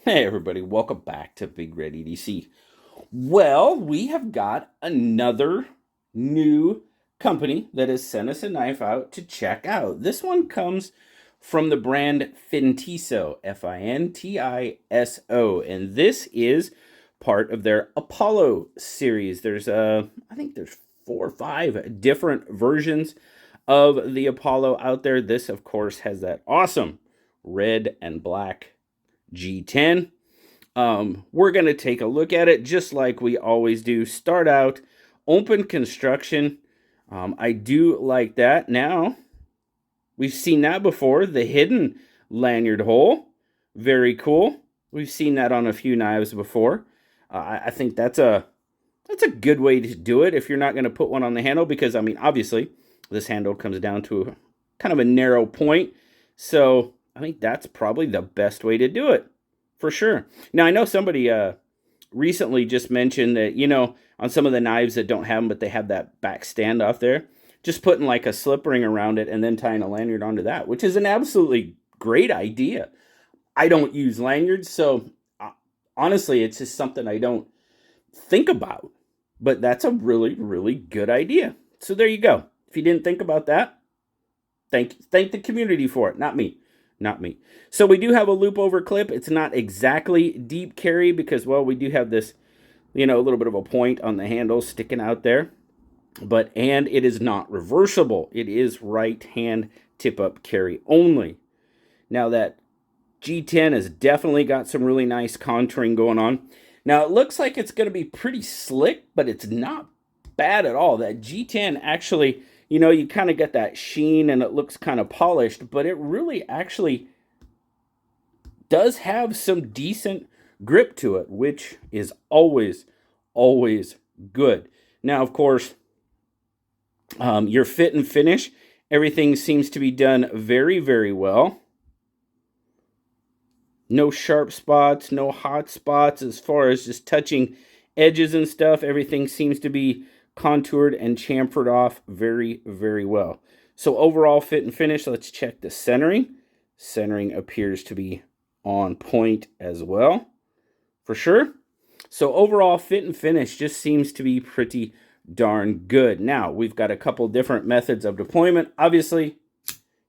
Hey everybody, welcome back to BigRedEDC. Well, we have got another new company that has sent us a knife out to check out. This one comes from the brand Fintiso, Fintiso, and this is part of their Apollo series. There's I think there's 4 or 5 different versions of the Apollo out there. This of course has that awesome red and black G10. We're going to take a look at it just like we always do. Start out, open construction. I do like that. Now, we've seen that before. The hidden lanyard hole. Very cool. We've seen that on a few knives before. I think that's a good way to do it if you're not going to put one on the handle because, I mean, obviously, this handle comes down to kind of a narrow point. So I think that's probably the best way to do it. For sure. Now, I know somebody recently just mentioned that, on some of the knives that don't have them, but they have that back standoff there, just putting like a slip ring around it and then tying a lanyard onto that, which is an absolutely great idea. I don't use lanyards, so honestly, it's just something I don't think about. But that's a really, really good idea. So there you go. If you didn't think about that, thank the community for it, not me. Not me. So we do have a loop over clip. It's not exactly deep carry because, well, we do have this, a little bit of a point on the handle sticking out there. And it is not reversible. It is right hand tip up carry only. Now that G10 has definitely got some really nice contouring going on. Now it looks like it's going to be pretty slick, but it's not bad at all. That G10 actually, you kind of get that sheen and it looks kind of polished, but it really actually does have some decent grip to it, which is always, always good. Now, of course, your fit and finish, everything seems to be done very, very well. No sharp spots, no hot spots as far as just touching edges and stuff. Everything seems to be contoured and chamfered off very, very well. So overall fit and finish, let's check the centering. Centering appears to be on point as well, for sure. So overall fit and finish just seems to be pretty darn good. Now, we've got a couple different methods of deployment. Obviously,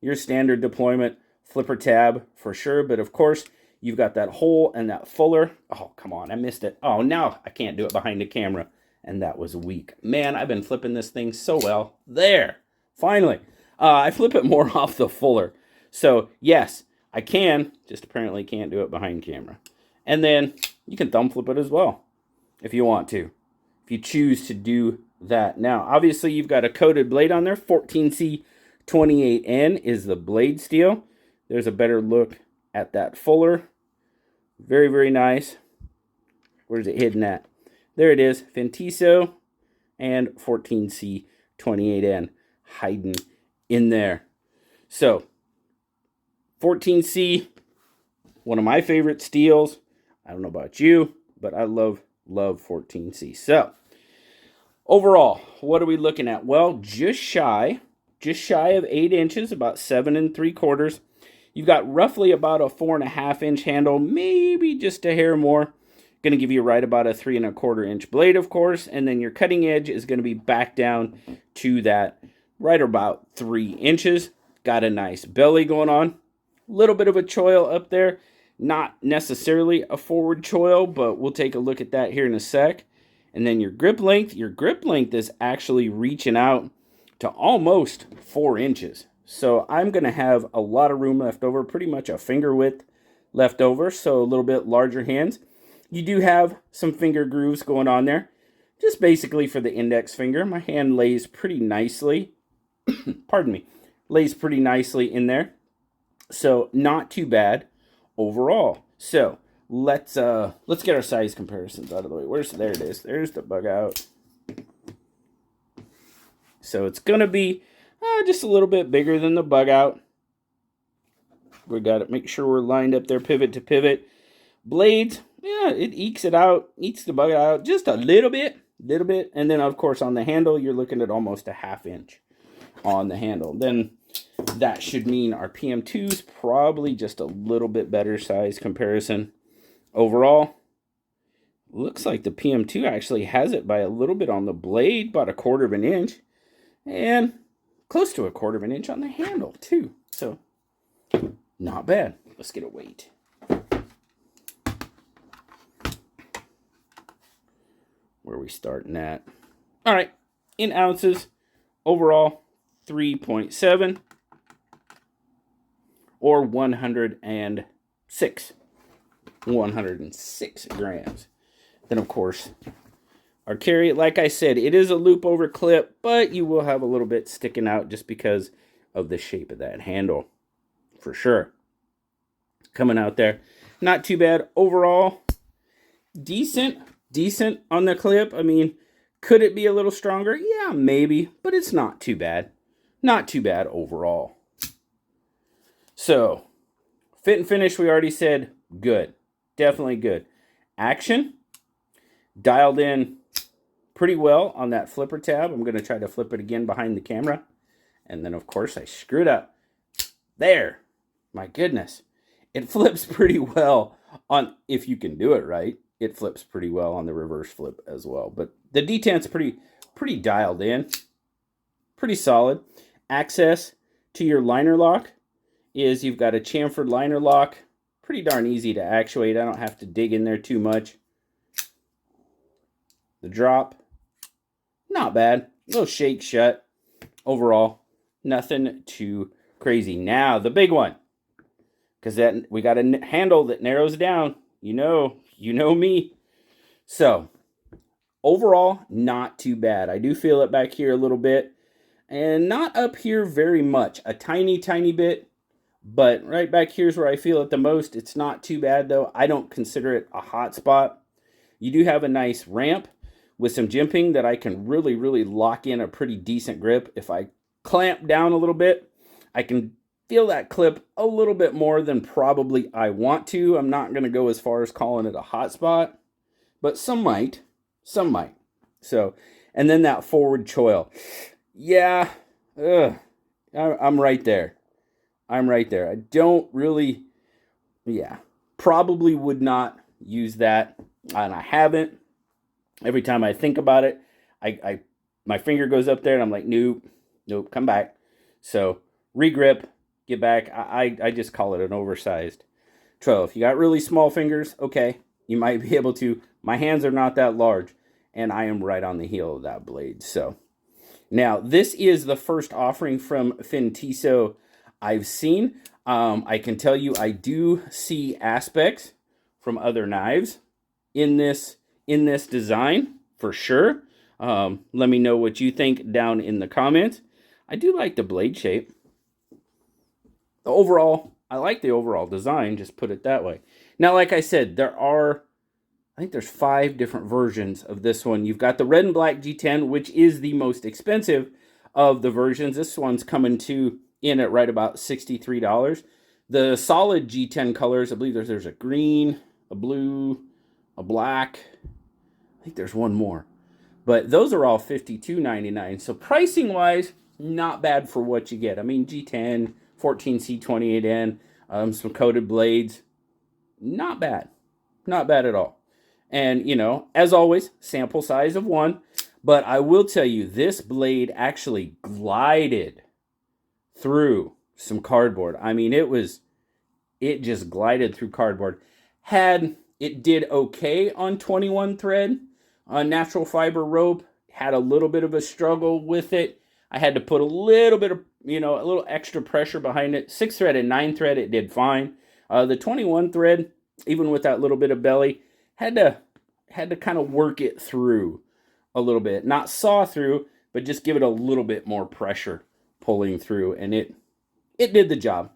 your standard deployment, flipper tab for sure, but of course, you've got that hole and that fuller. Oh, come on, I missed it. Oh, now I can't do it behind the camera. And that was weak. Man, I've been flipping this thing so well. There, finally. I flip it more off the fuller. So, yes, I can, just apparently can't do it behind camera. And then you can thumb flip it as well, if you want to, if you choose to do that. Now, obviously, you've got a coated blade on there. 14C28N is the blade steel. There's a better look at that fuller. Very, very nice. Where's it hidden at? There it is, Fintiso and 14C28N hiding in there. So, 14C, one of my favorite steels. I don't know about you, but I love 14C. So, overall, what are we looking at? Well, just shy of 8 inches, about 7 3/4. You've got roughly about a 4.5 inch handle, maybe just a hair more. Going to give you right about a 3 1/4 inch blade, of course, and then your cutting edge is going to be back down to that right about 3 inches. Got a nice belly going on. A little bit of a choil up there. Not necessarily a forward choil, but we'll take a look at that here in a sec. And then your grip length is actually reaching out to almost 4 inches. So I'm going to have a lot of room left over, pretty much a finger width left over, so a little bit larger hands. You do have some finger grooves going on there, just basically for the index finger. My hand lays pretty nicely, pardon me, lays pretty nicely in there. So not too bad overall. So let's get our size comparisons out of the way. There it is. There's the bug out. So it's going to be just a little bit bigger than the bug out. We got to make sure we're lined up there, pivot to pivot. Blades, yeah, it ekes the bug out just a little bit. And then, of course, on the handle, you're looking at almost a 1/2 inch on the handle. Then that should mean our PM2's probably just a little bit better size comparison Overall, looks like the PM2 actually has it by a little bit on the blade, about 1/4 of an inch, and close to 1/4 of an inch on the handle too. So not bad. Let's get a weight. Where are we starting at? All right, in ounces, overall 3.7 or 106 grams. Then, of course, our carry, like I said, it is a loop over clip, but you will have a little bit sticking out just because of the shape of that handle, for sure. Coming out there, not too bad. Overall, decent on the clip. I mean, could it be a little stronger? Yeah, maybe, but it's not too bad. Not too bad overall. So, fit and finish, we already said good. Definitely good. Action, dialed in pretty well on that flipper tab. I'm going to try to flip it again behind the camera. And then, of course, I screwed up. There. My goodness. It flips pretty well on, if you can do it right, it flips pretty well on the reverse flip as well. But the detent's pretty dialed in. Pretty solid. Access to your liner lock is you've got a chamfered liner lock. Pretty darn easy to actuate. I don't have to dig in there too much. The drop, not bad. A little shake shut. Overall, nothing too crazy. Now, the big one. Because we got a handle that narrows down. You know me. So, overall, not too bad. I do feel it back here a little bit. And not up here very much. A tiny bit. But right back here's where I feel it the most. It's not too bad, though. I don't consider it a hot spot. You do have a nice ramp with some jimping that I can really lock in a pretty decent grip. If I clamp down a little bit, I can feel that clip a little bit more than probably I want to. I'm not going to go as far as calling it a hot spot, but some might. Some might. So, and then that forward choil. Yeah, I'm right there. I'm right there. I don't really, probably would not use that, and I haven't. Every time I think about it, my finger goes up there, and I'm like, nope, come back. So, regrip, get back. I just call it an oversized choil. If you got really small fingers, okay, you might be able to. My hands are not that large, and I am right on the heel of that blade. So, now, this is the first offering from Fintiso I've seen. I can tell you I do see aspects from other knives in this design for sure. Let me know what you think down in the comments. I do like the blade shape. I like the overall design, just put it that way. Now, like I said, I think there's 5 different versions of this one. You've got the red and black G10, which is the most expensive of the versions. This one's coming in at right about $63. The solid G10 colors, I believe there's a green, a blue, a black. I think there's one more. But those are all $52.99. So pricing wise, not bad for what you get. I mean, G10, 14C28N, some coated blades. Not bad. Not bad at all. And, as always, sample size of 1. But I will tell you, this blade actually glided through some cardboard. I mean, it just glided through cardboard. It did okay on 21 thread, on natural fiber rope. Had a little bit of a struggle with it. I had to put a little bit of, a little extra pressure behind it. 6 thread and 9 thread, it did fine. The 21 thread, even with that little bit of belly, had to kind of work it through a little bit. Not saw through, but just give it a little bit more pressure pulling through, and it did the job.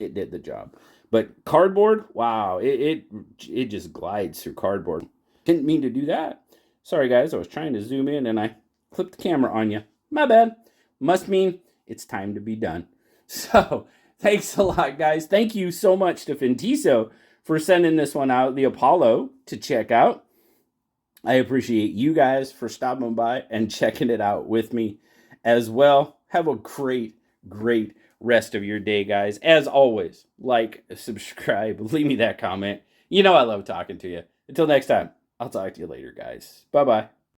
It did the job. But cardboard, wow, it just glides through cardboard. Didn't mean to do that. Sorry, guys, I was trying to zoom in, and I clipped the camera on you. My bad. Must mean it's time to be done. So, thanks a lot, guys. Thank you so much to Fintiso for sending this one out, the Apollo, to check out. I appreciate you guys for stopping by and checking it out with me as well. Have a great rest of your day, guys. As always, like, subscribe, leave me that comment. You know I love talking to you. Until next time, I'll talk to you later, guys. Bye-bye.